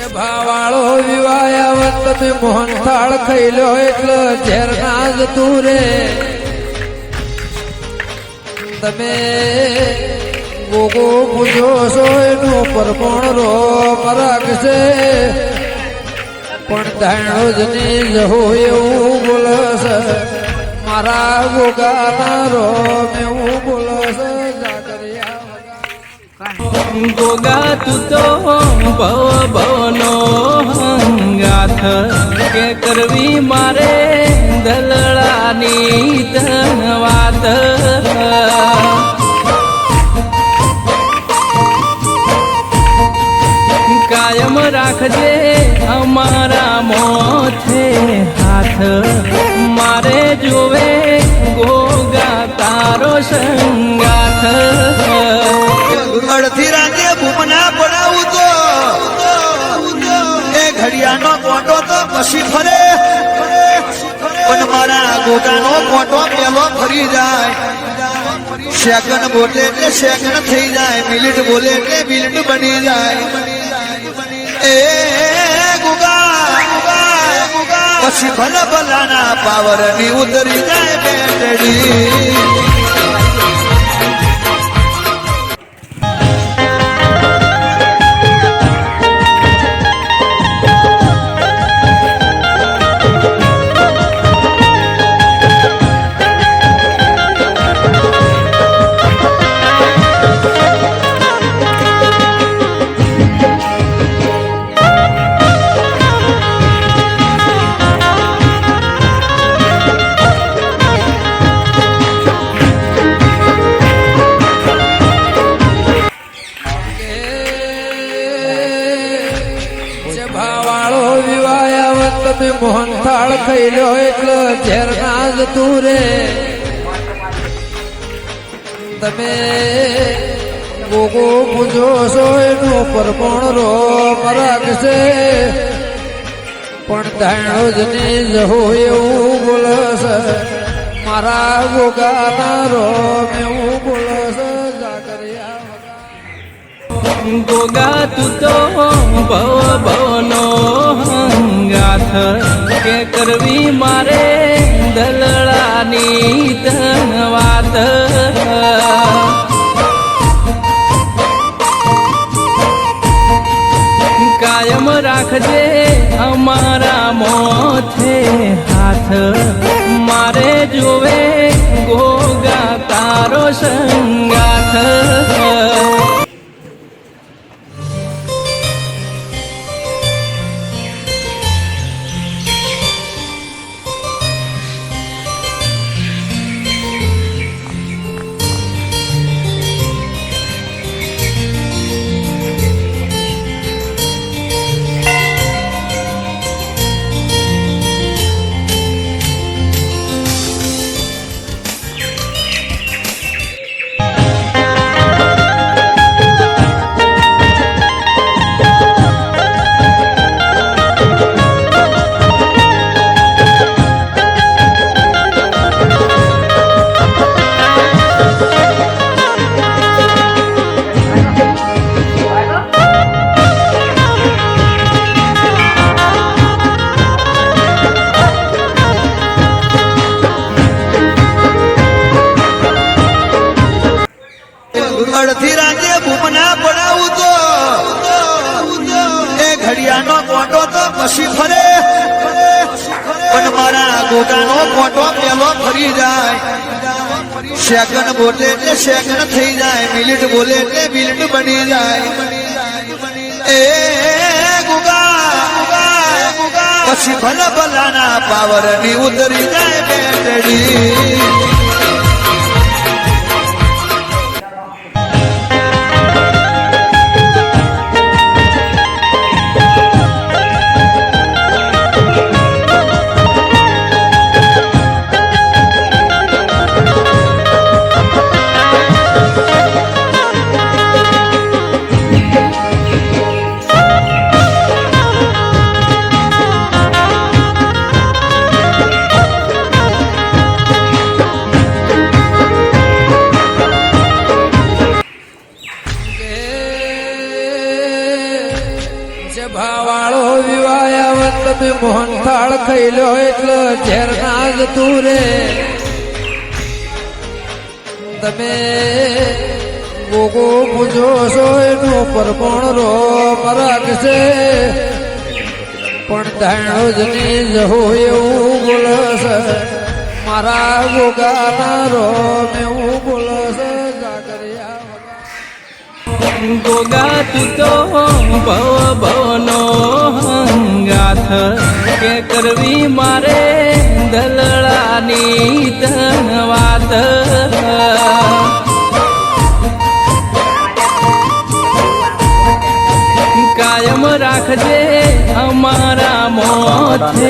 ભાવાળો વિવાયાવત તમે મોહનથાળ ખાઈ લો એટલે ઝેર ના જતું રે તમે ગોગો પૂજો છો એનું પરપણ રો રાખશે પણ ધાણો જ ની જહો એવું બોલશે મારા ગોગાના રો એવું બોલશે ગોગા તું તો ભવ ભવનો હંગાથ કે કરવી મારે દલડાની તન વાત કાયમ રાખજે અમારા મોથે હાથ મારે જોવે ગોગા તારો સંગાથ અડધી રાતે ભૂમના પડાવું તો એ ઘડિયાનો કોટો તો પછી ફરે પણ મારા ગોગાનો કોટો પેલો ફરી જાય સેકન્ડ બોલે એટલે સેકન્ડ થઈ જાય મિનિટ બોલે એટલે મિનિટ બની જાય એ ગોગા પછી ભલે ભલાના પાવર ની ઉતરી જાય બેટડી તમે મોહનથાળ ખાઈ લો એટલે ઝેર ના જતું રે તમે ગોગો પૂજો છો એનું પરપણ રો રાખશે પણ ધાણો જ ની જહો એવું બોલશે મારા ગોગાના રો એવું બોલશે ગોગા તું તો ભવ ભવનો હંગાથ કે કરવી મારે દલડાની તન વાત કાયમ રાખજે અમારા મોથે હાથ મારે જોવે ગોગા તારો સંગાથ અડધી રાતે ભૂમના પડાવું તો એ ઘડિયાનો કોટો તો પછી ફરે પણ મારા ગોગાનો કોટો પેલો ફરી જાય સેકન્ડ બોલે એટલે સેકન્ડ થઈ જાય મિનિટ બોલે એટલે મિનિટ બની જાય એ ગોગા પછી ભલે ભલાના પાવર ની ઉતરી જાય બેટડી એ ભાવાળો વિવાયાવત તમે મોહનથાળ ખાઈ લો એટલે ઝેર ના જતું રે તમે ગોગો પૂજો છો એનું પરપણ રો રાખશે પણ ધાણો જ ની જહો એવું બોલશે મારા ગોગાના રો એવું બોલશે ગોગા તું તો ભવ ભવનો હંગાથ કે કરવી મારે દલડાની તન વાત કાયમ રાખજે અમારા મોથે